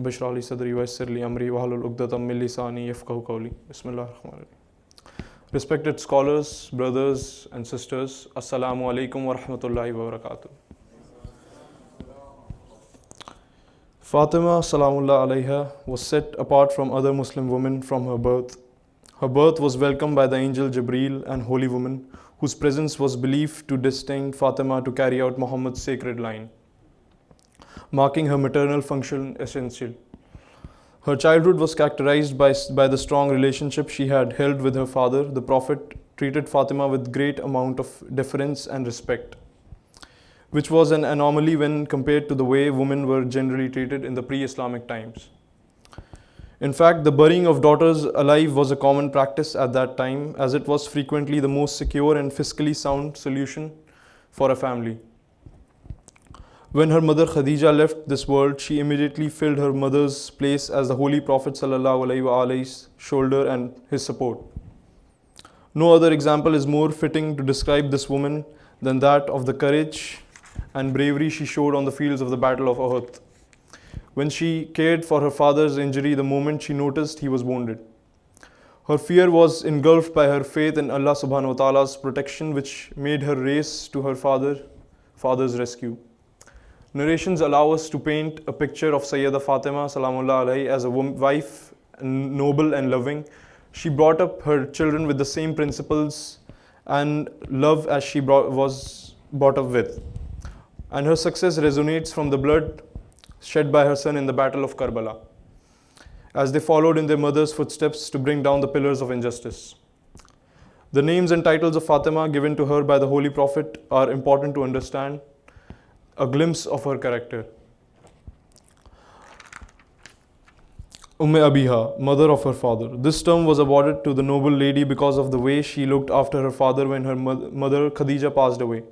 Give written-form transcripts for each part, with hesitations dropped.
Rabbi shrah li sadri wa yassir li amri wahlul uqdatam min lisani yafqahu qawli. Bismillahir Rahmanir Rahim. Respected scholars, brothers and sisters, Assalamu alaikum wa rahmatullahi wa barakatuh. Fatima salamullah alayha was set apart from other Muslim women from her birth. Her birth was welcomed by the angel Jibreel and holy woman, whose presence was believed to destine Fatima to carry out Muhammad's sacred line, marking her maternal function essential. Her childhood was characterized by the strong relationship she had held with her father. The Prophet treated Fatima with great amount of deference and respect, which was an anomaly when compared to the way women were generally treated in the pre-Islamic times. In fact, the burying of daughters alive was a common practice at that time, as it was frequently the most secure and fiscally sound solution for a family. When her mother Khadija left this world, she immediately filled her mother's place as the Holy Prophet ﷺ's shoulder and his support. No other example is more fitting to describe this woman than that of the courage and bravery she showed on the fields of the Battle of Uhud, when she cared for her father's injury the moment she noticed he was wounded. Her fear was engulfed by her faith in Allah subhanahu wa ta'ala's protection, which made her race to her father's rescue. Narrations allow us to paint a picture of Sayeda Fatima salamullah alayhi as a wife, noble and loving. She brought up her children with the same principles and love as she was brought up with. And her success resonates from the blood shed by her son in the Battle of Karbala, as they followed in their mother's footsteps to bring down the pillars of injustice. The names and titles of Fatima given to her by the Holy Prophet are important to understand a glimpse of her character. Abiha, mother of her father. This term was awarded to the noble lady because of the way she looked after her father when her mother Khadija passed away.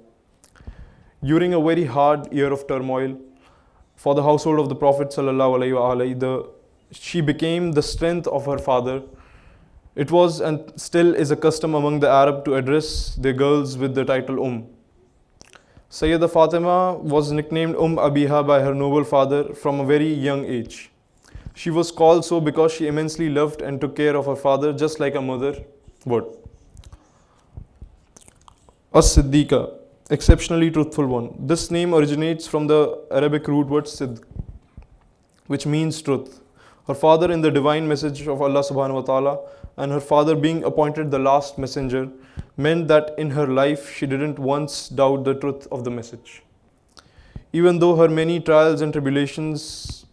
During a very hard year of turmoil for the household of the Prophet ﷺ, she became the strength of her father. It was and still is a custom among the Arab to address their girls with the title Sayeda Fatima was nicknamed Abiha by her noble father from a very young age. She was called so because she immensely loved and took care of her father just like a mother would. As-Siddiqa, exceptionally truthful one. This name originates from the Arabic root word Sidq, which means truth. Her father in the divine message of Allah subhanahu wa ta'ala and her father being appointed the last messenger meant that in her life she didn't once doubt the truth of the message. Even though her many trials and tribulations,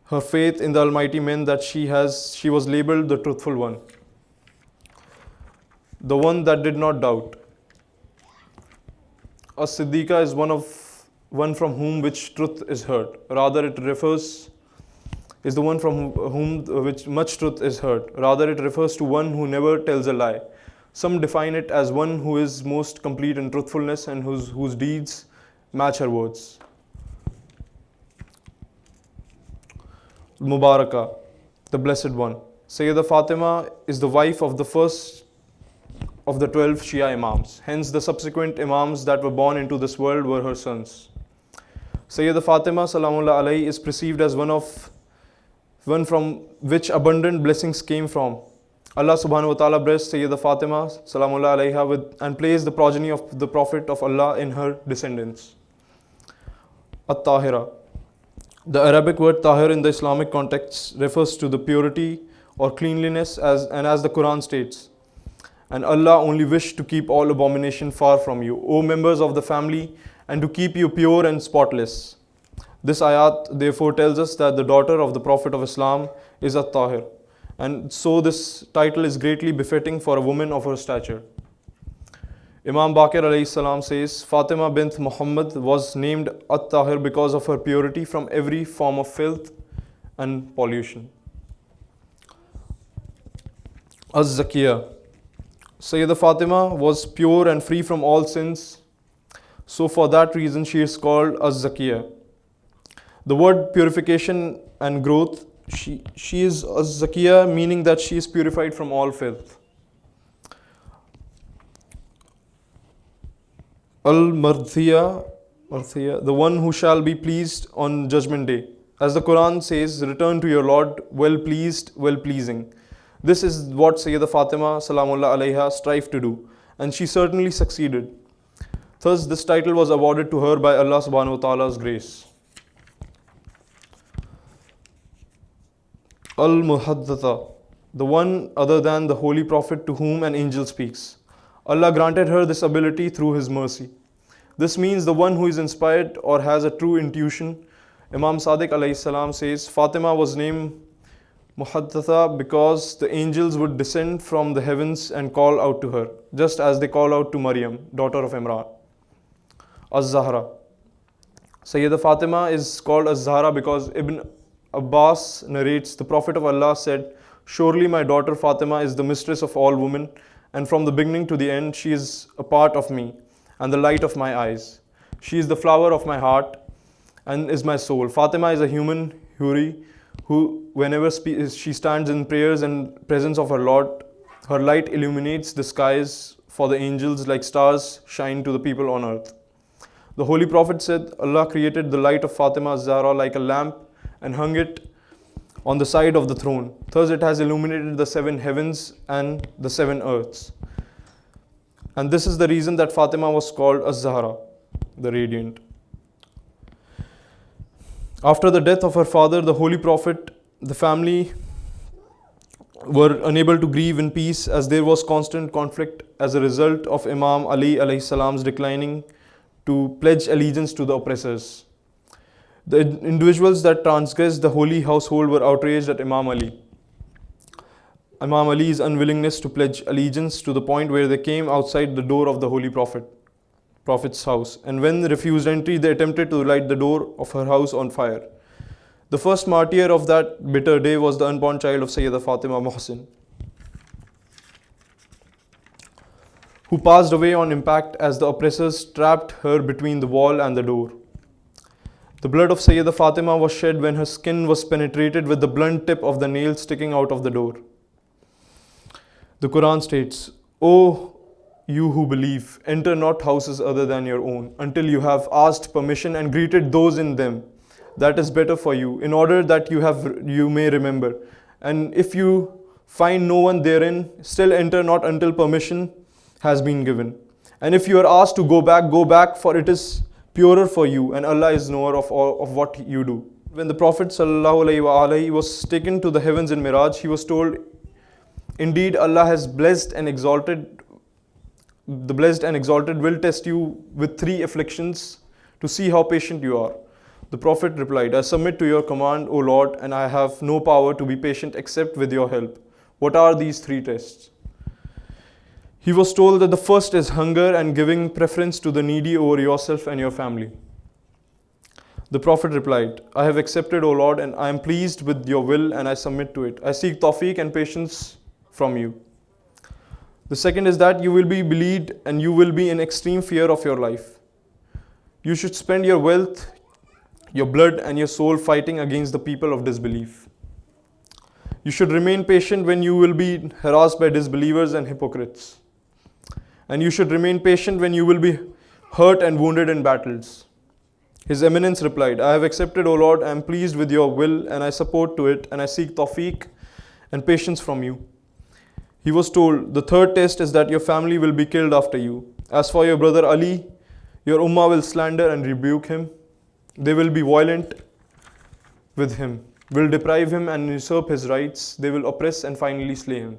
her faith in the Almighty meant that she was labeled the truthful one, the one that did not doubt. A Siddiqa is one from whom which truth is heard. Rather, it refers is the one from whom which much truth is heard. Rather, it refers to one who never tells a lie. Some define it as one who is most complete in truthfulness and whose deeds match her words. Mubarakah, the Blessed One. Sayeda Fatima is the wife of the first of the 12 Shia Imams. Hence, the subsequent Imams that were born into this world were her sons. Sayeda Fatima salamullah alayhi is perceived as one from which abundant blessings came from. Allah subhanahu wa ta'ala blessed Sayeda Fatima salamullah alayha with and placed the progeny of the Prophet of Allah in her descendants. At-Tahira. The Arabic word tahir in the Islamic context refers to the purity or cleanliness as the Quran states, and Allah only wished to keep all abomination far from you, O members of the family, and to keep you pure and spotless. This ayat therefore tells us that the daughter of the Prophet of Islam is At-Tahir, and so this title is greatly befitting for a woman of her stature. Imam Baqir alayhi salam says, Fatima bint Muhammad was named At-Tahir because of her purity from every form of filth and pollution. Az-Zakiyah. Sayeda Fatima was pure and free from all sins, so for that reason she is called Az-Zakiyah. The word purification and growth, she is Az-Zakiyah, meaning that she is purified from all filth. Al-Mardhiya, the one who shall be pleased on Judgment Day. As the Quran says, return to your Lord, well pleased, well pleasing. This is what Sayeda Fatima Salamullah alayha strived to do, and she certainly succeeded. Thus, this title was awarded to her by Allah subhanahu wa ta'ala's grace. Al-Muhaddatha, the one other than the Holy Prophet to whom an angel speaks. Allah granted her this ability through His mercy. This means the one who is inspired or has a true intuition. Imam Sadiq alayhi salam says, Fatima was named Muhaddatha because the angels would descend from the heavens and call out to her, just as they call out to Maryam, daughter of Imran. Az-Zahra. Sayeda Fatima is called Az-Zahra because Ibn Abbas narrates, the Prophet of Allah said, surely my daughter Fatima is the mistress of all women, and from the beginning to the end she is a part of me and the light of my eyes. She is the flower of my heart and is my soul. Fatima is a human huri who, whenever she stands in prayers and presence of her Lord, her light illuminates the skies for the angels like stars shine to the people on earth. The Holy Prophet said, Allah created the light of Fatima Zahra like a lamp and hung it on the side of the throne. Thus it has illuminated the 7 heavens and the 7 earths. And this is the reason that Fatima was called Az-Zahra, the radiant. After the death of her father, the Holy Prophet, the family were unable to grieve in peace as there was constant conflict as a result of Imam Ali alayhi salam's declining to pledge allegiance to the oppressors. The individuals that transgressed the holy household were outraged at Imam Ali's unwillingness to pledge allegiance to the point where they came outside the door of the Holy Prophet's house. And when they refused entry, they attempted to light the door of her house on fire. The first martyr of that bitter day was the unborn child of Sayeda Fatima Muhsin, who passed away on impact as the oppressors trapped her between the wall and the door. The blood of Sayeda Fatima was shed when her skin was penetrated with the blunt tip of the nail sticking out of the door. The Quran states, O you who believe, enter not houses other than your own until you have asked permission and greeted those in them. That is better for you, in order that you may remember. And if you find no one therein, still enter not until permission has been given. And if you are asked to go back, for it is purer for you, and Allah is knower of what you do. When the Prophet ﷺ was taken to the heavens in Miraj, he was told, indeed Allah has blessed and exalted. The blessed and exalted will test you with 3 afflictions to see how patient you are. The Prophet replied, I submit to your command, O Lord, and I have no power to be patient except with your help. What are these 3 tests? He was told that the first is hunger and giving preference to the needy over yourself and your family. The Prophet replied, I have accepted, O Lord, and I am pleased with your will and I submit to it. I seek tawfiq and patience from you. The second is that you will be believed and you will be in extreme fear of your life. You should spend your wealth, your blood and your soul fighting against the people of disbelief. You should remain patient when you will be harassed by disbelievers and hypocrites. And you should remain patient when you will be hurt and wounded in battles. His Eminence replied, I have accepted, O Lord, I am pleased with your will and I support to it and I seek tawfiq and patience from you. He was told, the third test is that your family will be killed after you. As for your brother Ali, your ummah will slander and rebuke him. They will be violent with him, will deprive him and usurp his rights. They will oppress and finally slay him.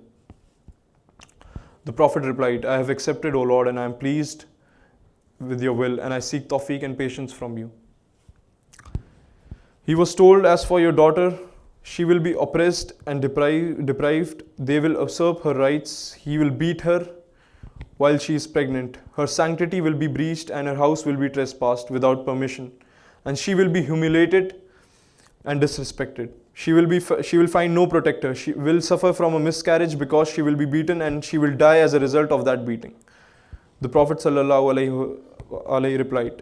The Prophet replied, I have accepted, O Lord, and I am pleased with your will, and I seek tawfiq and patience from you. He was told, as for your daughter, she will be oppressed and deprived. They will usurp her rights. He will beat her while she is pregnant. Her sanctity will be breached and her house will be trespassed without permission. And she will be humiliated and disrespected. She will find no protector. She will suffer from a miscarriage because she will be beaten and she will die as a result of that beating. The Prophet ﷺ replied,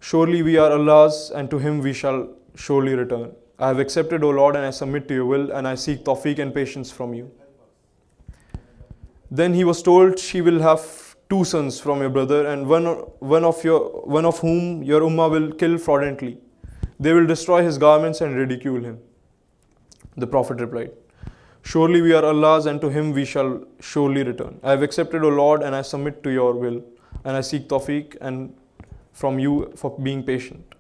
surely we are Allah's and to Him we shall surely return. I have accepted, O Lord, and I submit to your will and I seek tawfiq and patience from you. Then he was told, she will have 2 sons from your brother and one of whom your ummah will kill fraudulently. They will destroy his garments and ridicule him. The Prophet replied, surely we are Allah's and to him we shall surely return. I have accepted, O Lord, and I submit to your will, and I seek tawfiq and from you for being patient.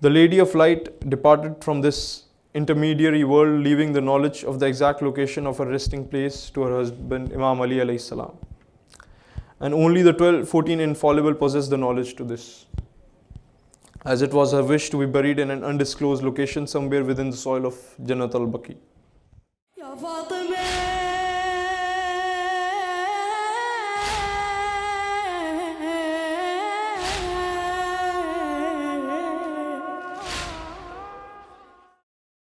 The Lady of Light departed from this intermediary world, leaving the knowledge of the exact location of her resting place to her husband Imam Ali alayhi salam. And only the 14 infallible possess the knowledge to this, as it was her wish to be buried in an undisclosed location somewhere within the soil of Jannat al-Baqi. Ya Fatima.